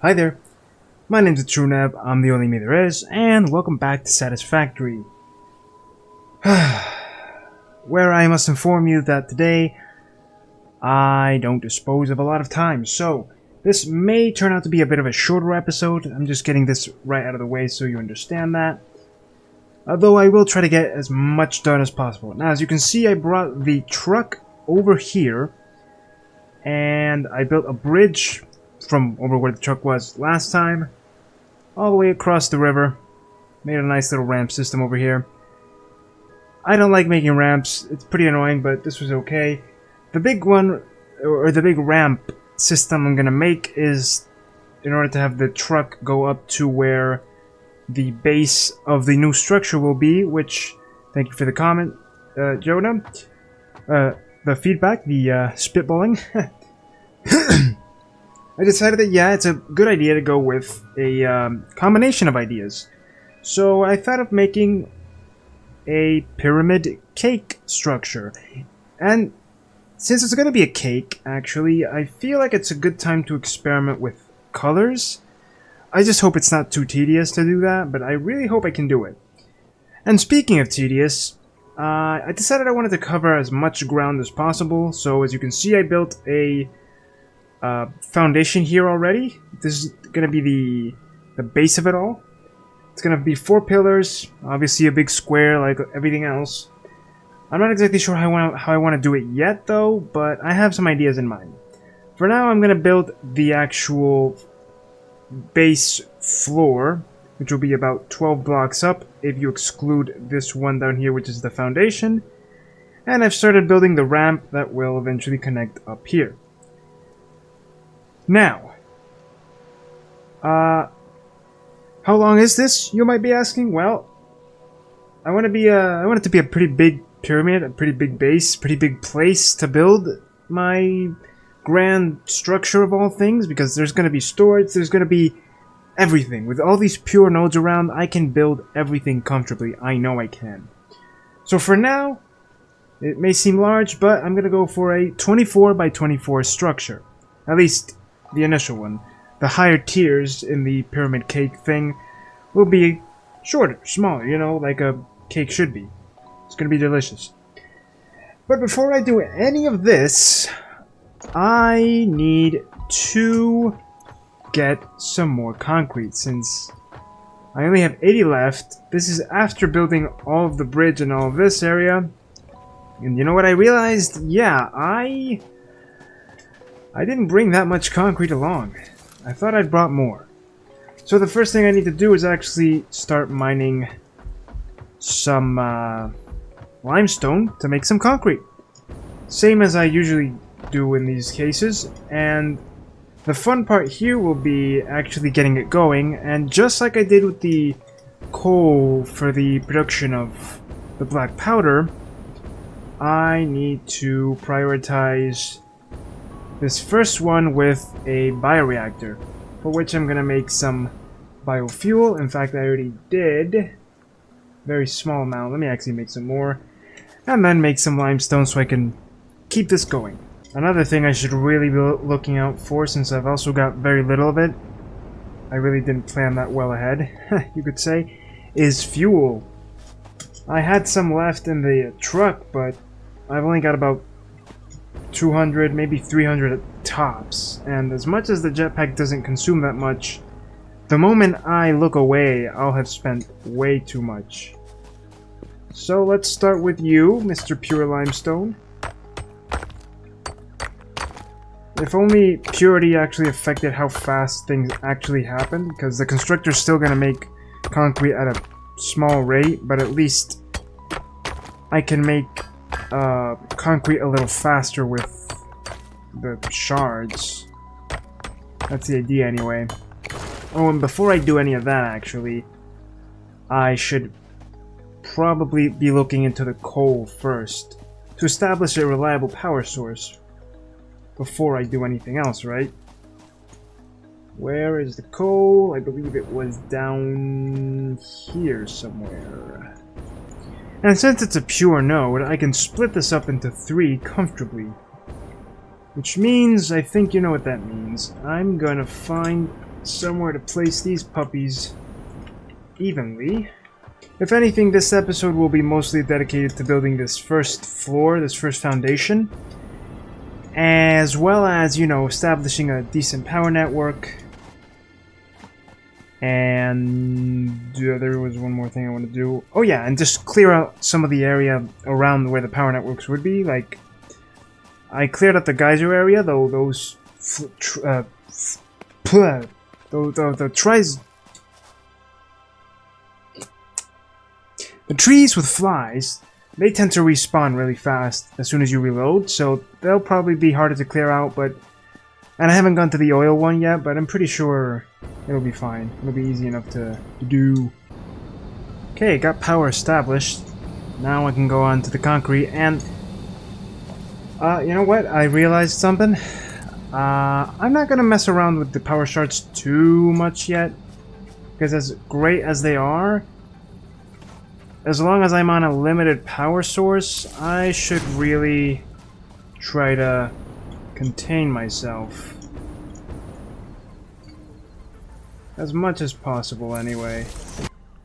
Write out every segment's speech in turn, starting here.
Hi there, my name's TrueNeb, I'm the only me there is, and welcome back to Satisfactory. Where I must inform you that today, I don't dispose of a lot of time, so this may turn out to be a bit of a shorter episode. I'm just getting this right out of the way so you understand that. Although I will try to get as much done as possible. Now, as you can see, I brought the truck over here, and I built a bridge from over where the truck was last time, all the way across the river. Made a nice little ramp system over here. I don't like making ramps, it's pretty annoying, but this was okay. The big one, or the big ramp system I'm gonna make is in order to have the truck go up to where the base of the new structure will be, which, thank you for the comment, Jonah. The feedback, the spitballing. I decided that, yeah, it's a good idea to go with a combination of ideas. So I thought of making a pyramid cake structure. And since it's going to be a cake, actually, I feel like it's a good time to experiment with colors. I just hope it's not too tedious to do that, but I really hope I can do it. And speaking of tedious, I decided I wanted to cover as much ground as possible. So as you can see, I built a foundation here already. This is going to be the base of it all. It's going to be 4 pillars, obviously a big square like everything else. I'm not exactly sure how I want to do it yet though, but I have some ideas in mind. For now, I'm going to build the actual base floor, which will be about 12 blocks up if you exclude this one down here, which is the foundation. And I've started building the ramp that will eventually connect up here. Now, how long is this, you might be asking? Well, I want it to be a pretty big pyramid, a pretty big base, pretty big place to build my grand structure of all things, because there's going to be storage, there's going to be everything. With all these pure nodes around, I can build everything comfortably. I know I can. So for now, it may seem large, but I'm going to go for a 24 by 24 structure. At least the initial one. The higher tiers in the pyramid cake thing will be shorter, smaller, you know, like a cake should be. It's gonna be delicious. But before I do any of this, I need to get some more concrete, since I only have 80 left. This is after building all of the bridge and all of this area. And you know what I realized? Yeah, I didn't bring that much concrete along. I thought I'd brought more. So the first thing I need to do is actually start mining some limestone to make some concrete. Same as I usually do in these cases. And the fun part here will be actually getting it going. And just like I did with the coal for the production of the black powder, I need to prioritize this first one with a bioreactor, for which I'm gonna make some biofuel. In fact, I already did. Very small amount. Let me actually make some more. And then make some limestone so I can keep this going. Another thing I should really be looking out for, since I've also got very little of it, I really didn't plan that well ahead, you could say, is fuel. I had some left in the truck, but I've only got about 200, maybe 300 at tops, and as much as the jetpack doesn't consume that much, the moment I look away, I'll have spent way too much. So let's start with you, Mr. Pure Limestone. If only purity actually affected how fast things actually happen, because the constructor's still gonna make concrete at a small rate, but at least I can make concrete a little faster with the shards. That's the idea anyway. Oh, and before I do any of that, actually, I should probably be looking into the coal first to establish a reliable power source before I do anything else, right? Where is the coal? I believe it was down here somewhere. And since it's a pure node, I can split this up into 3 comfortably. Which means, I think you know what that means. I'm gonna find somewhere to place these puppies evenly. If anything, this episode will be mostly dedicated to building this first floor, this first foundation, as well as, you know, establishing a decent power network. And there was one more thing I want to do. Oh yeah, and just clear out some of the area around where the power networks would be. Like, I cleared up the geyser area, though those the trees with flies, they tend to respawn really fast as soon as you reload, so they'll probably be harder to clear out, but... And I haven't gone to the oil one yet, but I'm pretty sure it'll be fine. It'll be easy enough to do. Okay, got power established. Now I can go on to the concrete, and... you know what? I realized something. I'm not gonna mess around with the power shards too much yet, because as great as they are, as long as I'm on a limited power source, I should really try to contain myself. As much as possible, anyway.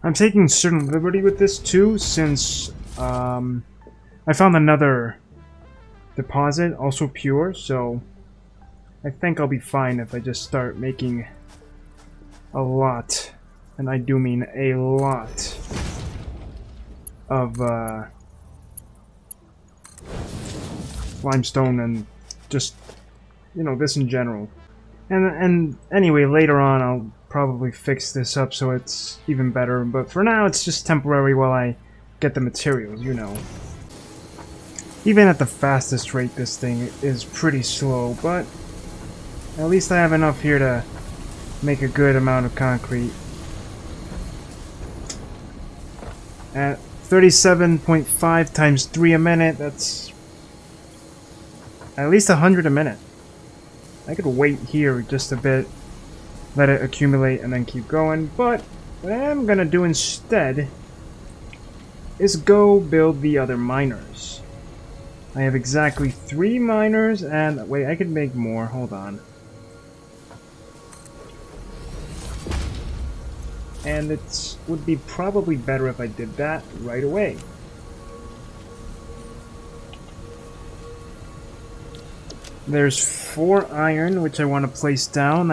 I'm taking certain liberty with this, too, since I found another deposit, also pure, so I think I'll be fine if I just start making a lot, and I do mean a lot, of limestone and just, you know, this in general. And anyway, later on I'll probably fix this up so it's even better, but for now it's just temporary while I get the materials, you know. Even at the fastest rate, this thing is pretty slow, but at least I have enough here to make a good amount of concrete. At 37.5 times 3 a minute, that's at least 100 a minute. I could wait here just a bit, let it accumulate, and then keep going, but what I'm gonna do instead is go build the other miners. I have exactly 3 miners, and wait, I could make more, hold on. And it would be probably better if I did that right away. There's 4 iron, which I want to place down.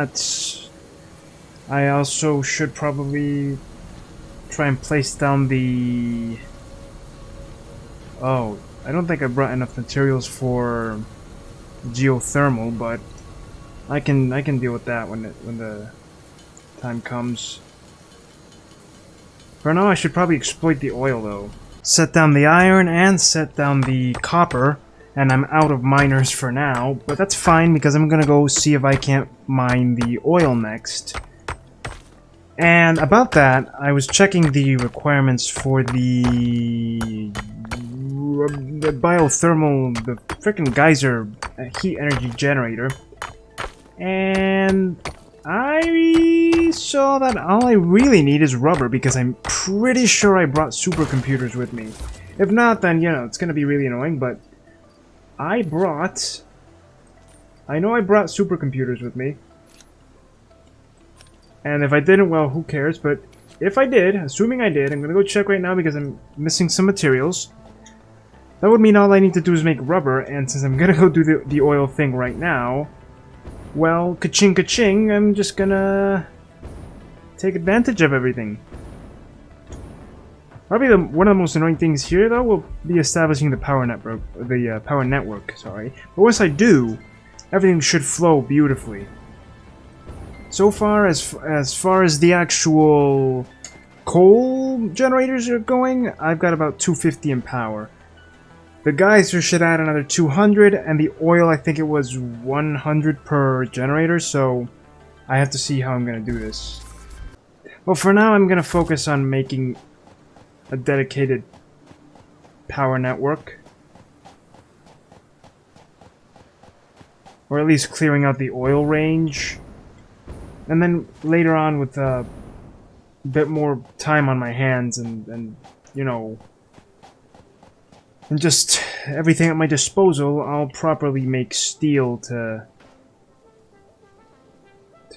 I also should probably try and place down the... Oh, I don't think I brought enough materials for geothermal, but I can deal with that when the time comes. For now, I should probably exploit the oil, though. Set down the iron and set down the copper, and I'm out of miners for now, but that's fine because I'm gonna go see if I can't mine the oil next. And about that, I was checking the requirements for the biothermal, the frickin' geyser heat energy generator, and I saw that all I really need is rubber because I'm pretty sure I brought supercomputers with me. If not, then, you know, it's gonna be really annoying, but I know I brought supercomputers with me. And if I didn't, well, who cares? But if I did, assuming I did, I'm gonna go check right now because I'm missing some materials. That would mean all I need to do is make rubber, and since I'm gonna go do the oil thing right now, well, ka-ching ka-ching, I'm just gonna take advantage of everything. Probably one of the most annoying things here, though, will be establishing the power network, sorry. But once I do, everything should flow beautifully. So far, as far as the actual coal generators are going, I've got about 250 in power. The geyser should add another 200, and the oil, I think it was 100 per generator, so I have to see how I'm going to do this. Well, for now, I'm going to focus on making a dedicated power network. Or at least clearing out the oil range. And then later on, with a bit more time on my hands and you know, and just everything at my disposal, I'll properly make steel to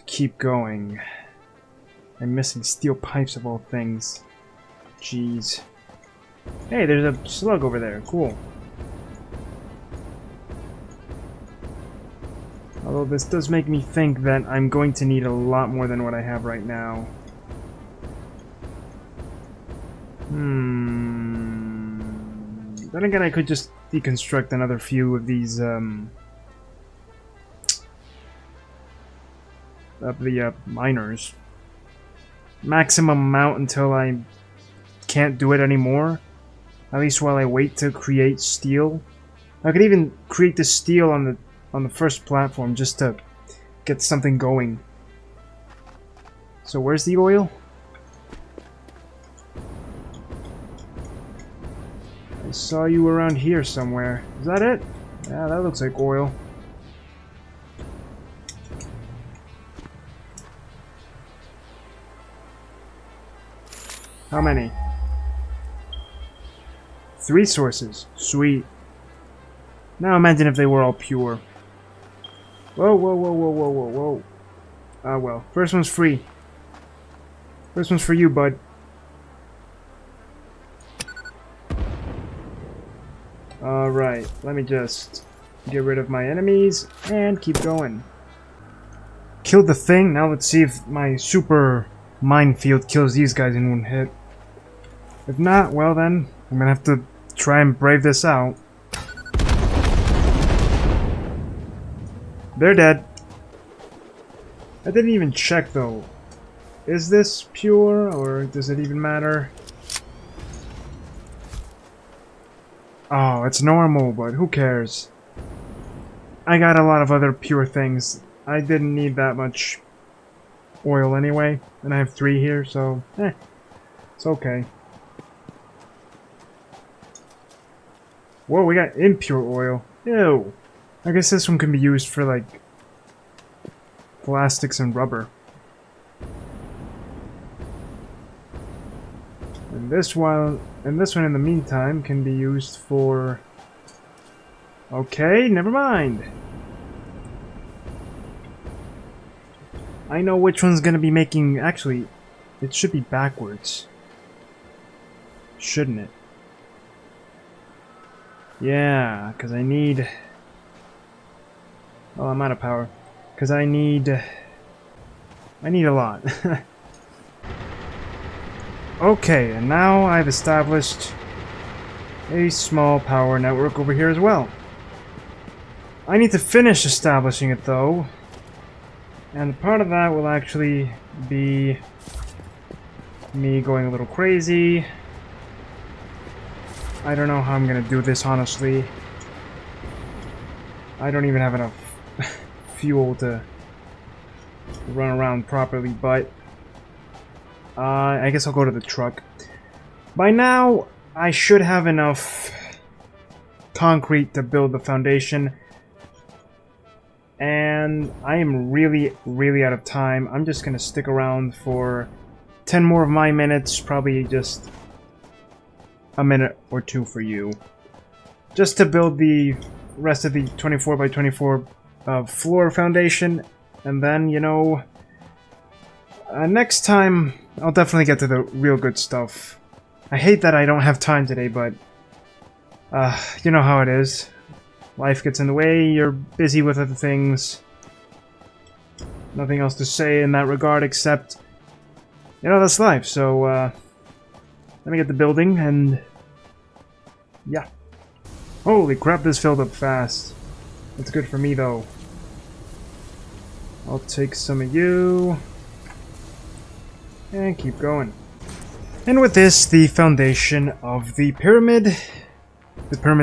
keep going. I'm missing steel pipes of all things. Jeez. Hey, there's a slug over there. Cool. Although this does make me think that I'm going to need a lot more than what I have right now. Then again, I could just deconstruct another few of these, of the, miners. Maximum amount until I can't do it anymore. At least while I wait to create steel. I could even create the steel on the first platform just to get something going. So where's the oil? I saw you around here somewhere. Is that it? Yeah, that looks like oil. How many? 3 sources. Sweet. Now imagine if they were all pure. Whoa, whoa, whoa, whoa, whoa, whoa, whoa. Ah, well. First one's free. First one's for you, bud. Alright, let me just get rid of my enemies and keep going. Killed the thing. Now let's see if my super minefield kills these guys in one hit. If not, well then, I'm gonna have to try and brave this out. They're dead. I didn't even check though. Is this pure or does it even matter? Oh, it's normal, but who cares? I got a lot of other pure things. I didn't need that much oil anyway, and I have 3 here, so it's okay. Whoa, we got impure oil. Ew. I guess this one can be used for, like, plastics and rubber. And this one in the meantime can be used for... Okay, never mind. I know which one's gonna be making... Actually, it should be backwards. Shouldn't it? Yeah, because I need... Oh, I'm out of power. Because I need a lot. Okay, and now I've established a small power network over here as well. I need to finish establishing it though. And part of that will actually be me going a little crazy. I don't know how I'm gonna do this, honestly. I don't even have enough fuel to run around properly, but I guess I'll go to the truck. By now, I should have enough concrete to build the foundation. And I am really, really out of time. I'm just gonna stick around for 10 more of my minutes, probably just a minute or 2 for you. Just to build the rest of the 24 by 24 floor foundation, and then, you know, next time I'll definitely get to the real good stuff. I hate that I don't have time today, but you know how it is. Life gets in the way, you're busy with other things. Nothing else to say in that regard except, you know, that's life. So let me get the building, and yeah. Holy crap, this filled up fast. That's good for me though. I'll take some of you and keep going. And with this, the foundation of the pyramid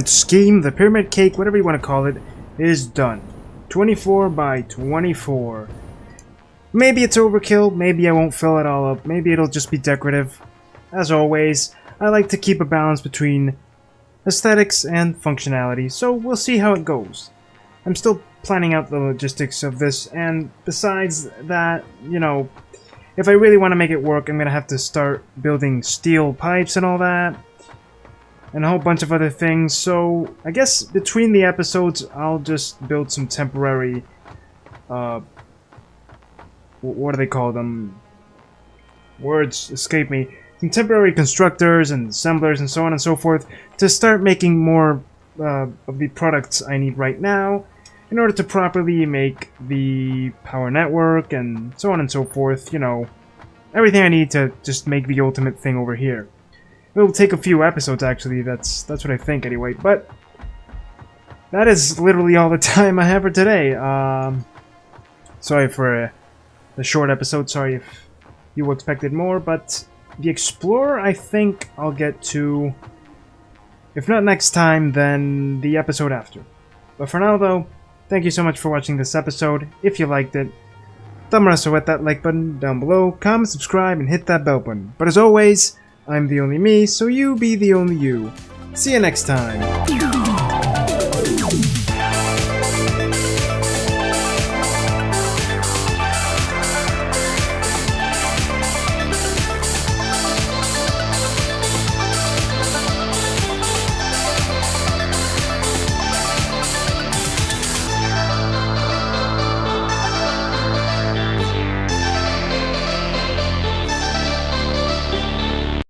scheme, the pyramid cake, whatever you want to call it, is done. 24 by 24. Maybe it's overkill, maybe I won't fill it all up, maybe it'll just be decorative. As always, I like to keep a balance between aesthetics and functionality, so we'll see how it goes. I'm still planning out the logistics of this, and besides that, you know, if I really want to make it work, I'm gonna have to start building steel pipes and all that, and a whole bunch of other things, so I guess between the episodes, I'll just build some temporary what do they call them? Words escape me. Contemporary constructors and assemblers and so on and so forth to start making more of the products I need right now in order to properly make the power network and so on and so forth, you know, everything I need to just make the ultimate thing over here. It'll take a few episodes actually, that's what I think anyway, but that is literally all the time I have for today. Sorry for the short episode, sorry if you expected more, but the Explorer I think I'll get to, if not next time, then the episode after. But for now though, thank you so much for watching this episode. If you liked it, thumb or hit that like button down below, comment, subscribe, and hit that bell button. But as always, I'm the only me, so you be the only you. See you next time.